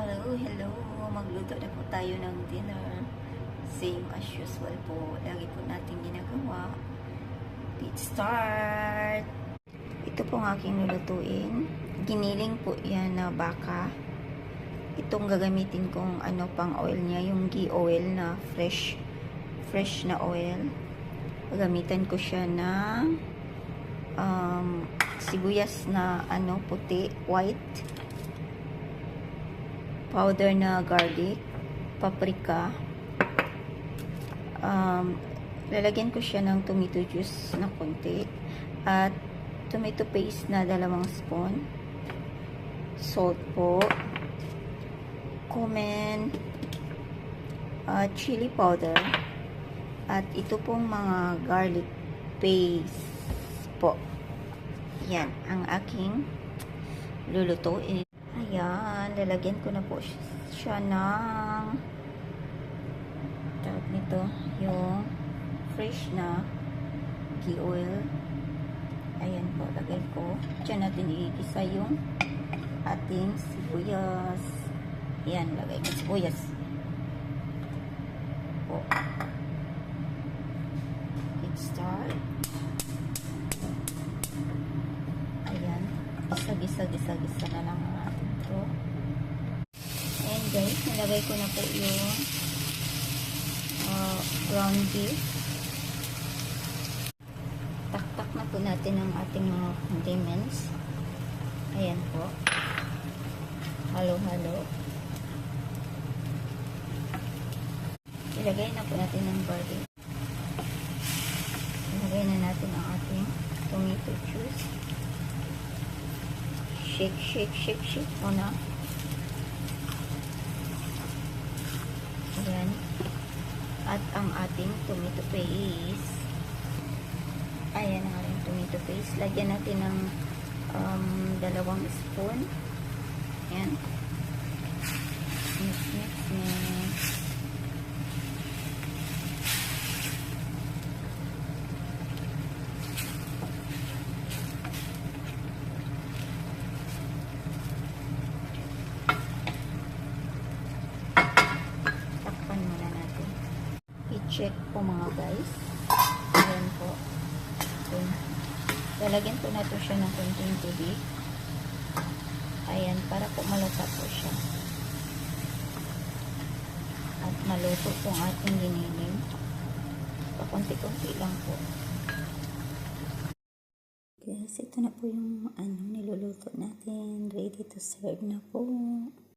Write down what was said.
Hello, hello. Magluto na po tayo ng dinner. Same as usual po. Lagi po natin ginagawa. Let's start! Ito po ang aking lulutuin. Giniling po yan na baka. Itong gagamitin kong pang oil niya. Yung ghee oil na fresh na oil. Gagamitan ko siya ng sibuyas na puti, white. Powder na garlic, paprika. Lalagyan ko siya ng tomato juice na konti at tomato paste na 2 spoon. Salt po, cumin, chili powder, at ito pong mga garlic paste po. Yan ang aking lulutuin. Ayan, lalagyan ko na po siya ng tawag nito, yung fresh na ghee oil. Ayan po, lagay ko. Diyan natin iigisa yung ating sibuyas. Ayan, lagay ko sibuyas po. Let's start. Ayan, gisa na lang natin ito. And guys, nilagay ko na po yung ground beef. Taktak na po natin ang ating mga condiments. Ayan po. Halo-halo. Ilagay na po natin ang garlic. Ilagay na natin ang ating tomato juice. Shake muna. Ayan. At ang ating tomato paste. Ayan ang ating tomato paste. Lagyan natin ng 2 spoon. Ayan. Mix. I-check po mga guys. Ayan po. Ayan. Lalagyan po natin siya ng konting tubig. Ayan, para po malasa po siya. At maluto po ang ating giniling. Pakunti-kunti lang po. Guys, ito na po yung niluluto natin. Ready to serve na po.